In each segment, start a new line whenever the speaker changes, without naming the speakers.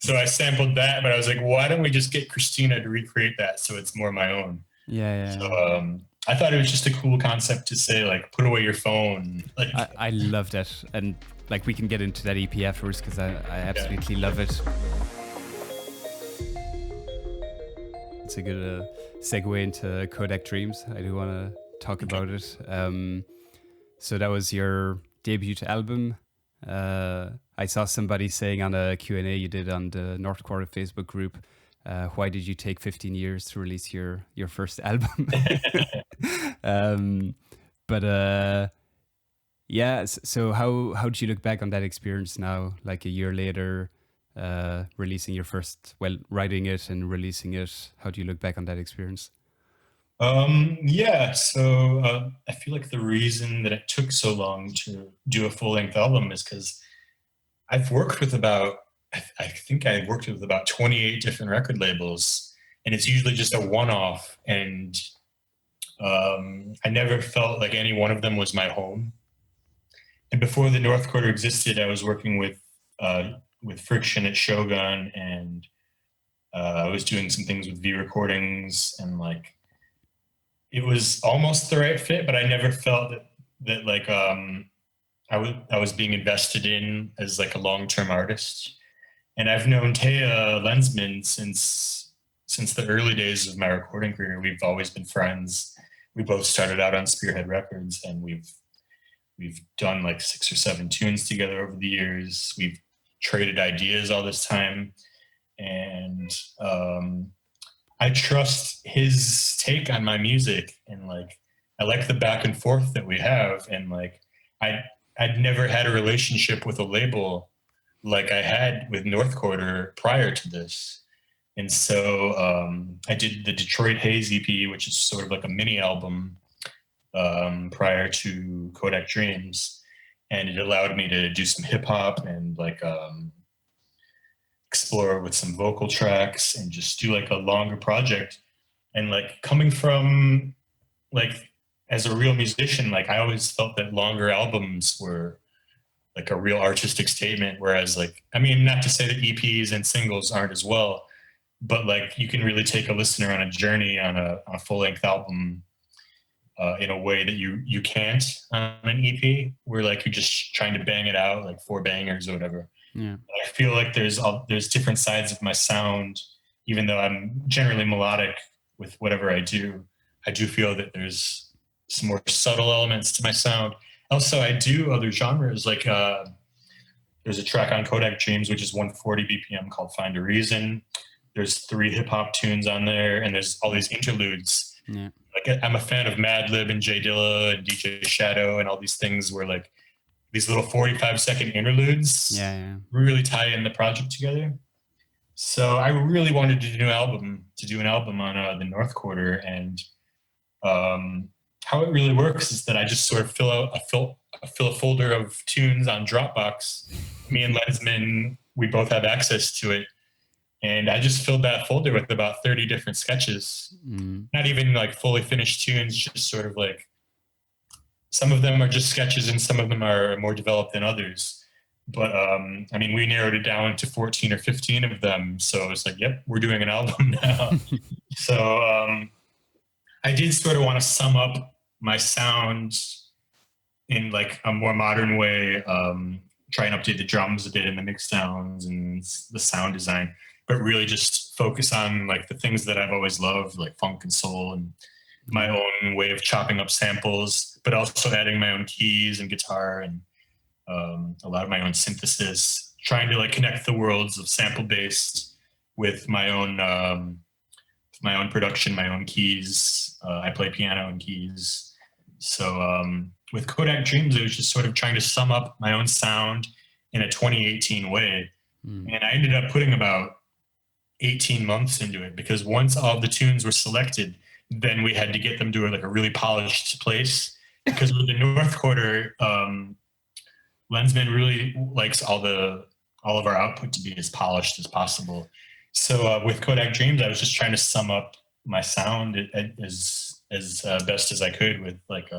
So I sampled that, but I was like, why don't we just get Christina to recreate that so it's more my own?
Yeah.
So I thought it was just a cool concept to say, like, put away your phone. Like,
I loved it. And like, we can get into that EP afterwards because I absolutely love it. It's a good segue into Kodak Dreams. I do want to talk about it. So that was your debut album. I saw somebody saying on a Q&A you did on the North Quarter Facebook group, why did you take 15 years to release your first album? Yeah, so how did you look back on that experience now, like a year later, releasing your first, writing it and releasing it? How do you look back on that experience?
So I feel like the reason that it took so long to do a full-length album is because I've worked with about 28 different record labels, and it's usually just a one-off, and I never felt like any one of them was my home. And before the North Quarter existed, I was working with Friction at Shogun, and I was doing some things with V Recordings, and like it was almost the right fit, but I never felt that like I was being invested in as like a long-term artist. And I've known Taya Lenzman since the early days of my recording career. We've always been friends. We both started out on Spearhead Records, and we've done like 6 or 7 tunes together over the years. We've traded ideas all this time, and I trust his take on my music, and like I like the back and forth that we have, and like I'd never had a relationship with a label like I had with North Quarter prior to this. And so I did the Detroit Haze EP, which is sort of like a mini album prior to Kodak Dreams. And it allowed me to do some hip hop and like explore with some vocal tracks and just do like a longer project. And like coming from like as a real musician, like I always felt that longer albums were like a real artistic statement. Whereas like, I mean, not to say that EPs and singles aren't as well, but like you can really take a listener on a journey on a full-length album in a way that you can't on an EP, where like you're just trying to bang it out, like 4 bangers or whatever.
Yeah.
I feel like there's different sides of my sound, even though I'm generally melodic with whatever I do feel that there's some more subtle elements to my sound. Also, I do other genres, like there's a track on Kodak Dreams, which is 140 BPM called Find a Reason. There's 3 hip hop tunes on there, and there's all these interludes.
Yeah.
Like I'm a fan of Madlib and J Dilla and DJ Shadow and all these things where like these little 45-second interludes really tie in the project together. So I really wanted to do an album on the North Quarter, and how it really works is that I just sort of fill a folder of tunes on Dropbox. Me and Lenzman, we both have access to it. And I just filled that folder with about 30 different sketches. Not even like fully finished tunes, just sort of like, some of them are just sketches and some of them are more developed than others. But I mean, we narrowed it down to 14 or 15 of them. So it's like, yep, we're doing an album now. So I did sort of want to sum up my sound in like a more modern way, try and update the drums a bit and the mix downs and the sound design, but really just focus on like the things that I've always loved, like funk and soul, and my own way of chopping up samples, but also adding my own keys and guitar and a lot of my own synthesis, trying to like connect the worlds of sample based with my own production, my own keys. I play piano and keys. So with Kodak Dreams, it was just sort of trying to sum up my own sound in a 2018 way. And I ended up putting about 18 months into it, because once all the tunes were selected, then we had to get them to like a really polished place. Because with the North Quarter, Lenzman really likes all of our output to be as polished as possible. So with Kodak Dreams, I was just trying to sum up my sound as best as I could with like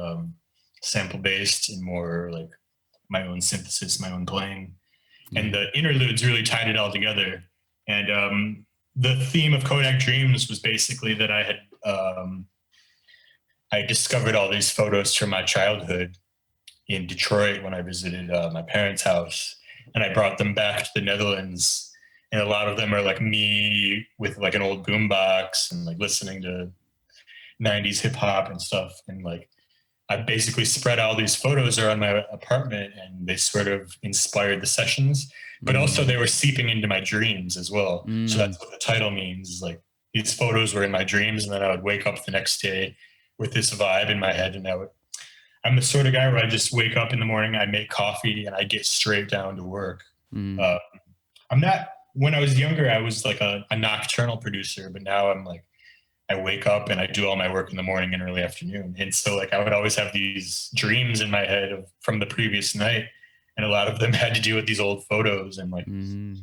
sample based and more like my own synthesis, my own playing. And the interludes really tied it all together. And the theme of Kodak Dreams was basically that I discovered all these photos from my childhood in Detroit when I visited my parents' house, and I brought them back to the Netherlands. And a lot of them are like me with like an old boombox and like listening to 90s hip hop and stuff. And like I basically spread all these photos around my apartment, and they sort of inspired the sessions, but also they were seeping into my dreams as well. So that's what the title means, is like these photos were in my dreams, and then I would wake up the next day with this vibe in my head. And I'm the sort of guy where I just wake up in the morning, I make coffee, and I get straight down to work. I'm not, when I was younger, I was like a nocturnal producer, but now I'm like, I wake up and I do all my work in the morning and early afternoon. And so like I would always have these dreams in my head from the previous night. And a lot of them had to do with these old photos and like, and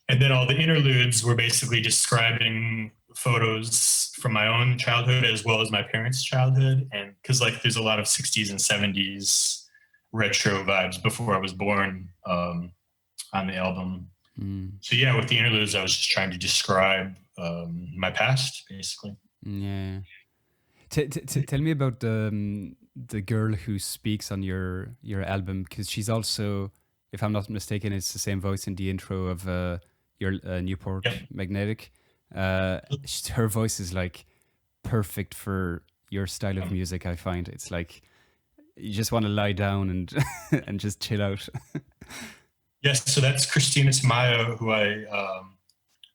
then all the interludes were basically describing photos from my own childhood as well as my parents' childhood. And cause like there's a lot of 60s and 70s retro vibes before I was born on the album. So yeah, with the interludes, I was just trying to describe my past, basically.
Yeah. Tell me about the girl who speaks on your album, because she's also, if I'm not mistaken, it's the same voice in the intro of your Newport Magnetic. Her voice is like perfect for your style of music. I find it's like you just want to lie down and and just chill out.
Yes, so that's Christina Tamayo, who I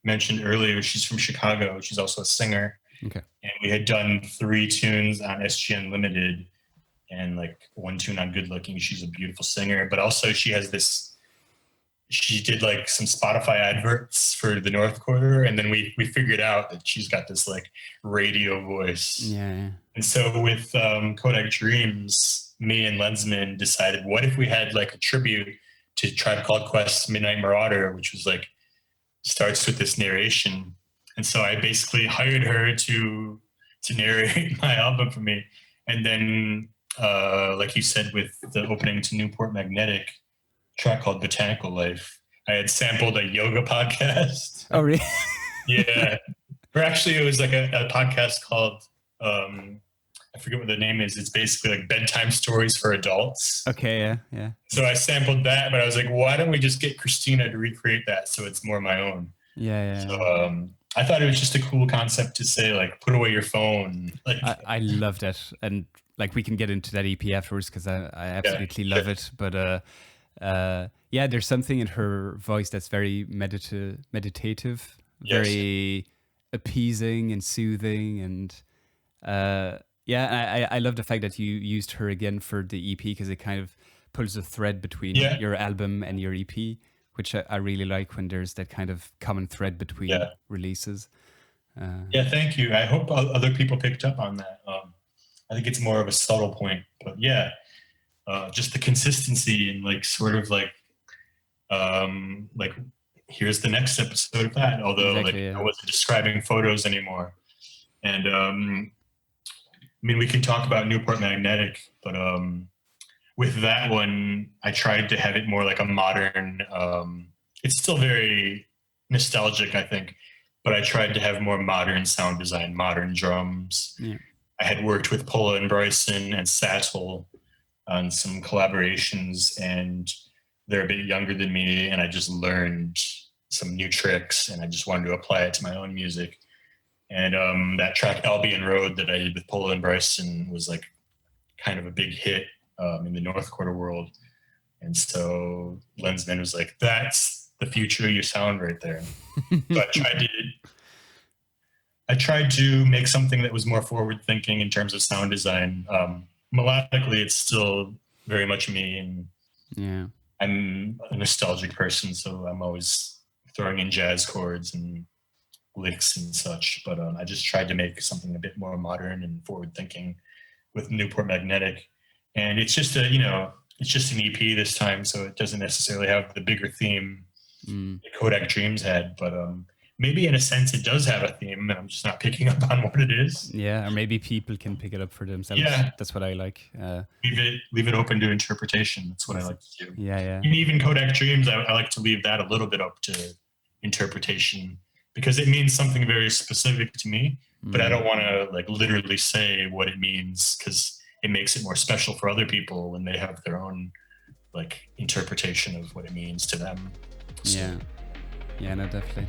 mentioned earlier. She's from Chicago. She's also a singer.
Okay.
And we had done 3 tunes on SG Unlimited and like 1 tune on Good Looking. She's a beautiful singer, but also she did like some Spotify adverts for the North Quarter. And then we figured out that she's got this like radio voice.
Yeah.
And so with Kodak Dreams, me and Lenzman decided, what if we had like a tribute to Tribe Called Quest's Midnight Marauder, which was like, starts with this narration. And so I basically hired her to narrate my album for me. And then, like you said, with the opening to Newport Magnetic, track called Botanical Life, I had sampled a yoga podcast.
Oh, really?
Yeah. Or actually, it was like a podcast called, I forget what the name is. It's basically like bedtime stories for adults.
Okay, yeah.
So I sampled that, but I was like, why don't we just get Christina to recreate that so it's more my own?
Yeah.
So I thought it was just a cool concept to say, like, put away your phone. Like,
I loved it. And like we can get into that EP afterwards because I absolutely love it. But yeah, there's something in her voice that's very meditative, very appeasing and soothing. And yeah, I love the fact that you used her again for the EP because it kind of pulls a thread between your album and your EP, which I really like when there's that kind of common thread between releases.
Yeah, thank you. I hope other people picked up on that. I think it's more of a subtle point, but yeah, just the consistency and like sort of like here's the next episode of that. Although I wasn't describing photos anymore, and I mean, we can talk about Newport Magnetic, but with that one, I tried to have it more like a modern, it's still very nostalgic, I think, but I tried to have more modern sound design, modern drums. Yeah. I had worked with Paula and Bryson and Sattel on some collaborations, and they're a bit younger than me, and I just learned some new tricks, and I just wanted to apply it to my own music. And that track Albion Road that I did with Paula and Bryson was like kind of a big hit in the North Quarter world. And so Lenzman was like, that's the future of your sound right there. So I tried to make something that was more forward thinking in terms of sound design. Melodically, it's still very much me, and I'm a nostalgic person, so I'm always throwing in jazz chords and licks and such, but I just tried to make something a bit more modern and forward thinking with Newport Magnetic. And it's just it's just an EP this time, so it doesn't necessarily have the bigger theme that Kodak Dreams had, but maybe in a sense it does have a theme, and I'm just not picking up on what it is.
Yeah, or maybe people can pick it up for themselves.
Yeah,
that's what I like.
Leave it open to interpretation. That's what I like to do.
Yeah.
And even Kodak Dreams, I like to leave that a little bit up to interpretation, because it means something very specific to me, but I don't want to like literally say what it means, because it makes it more special for other people when they have their own like interpretation of what it means to them. So.
Yeah, no, definitely.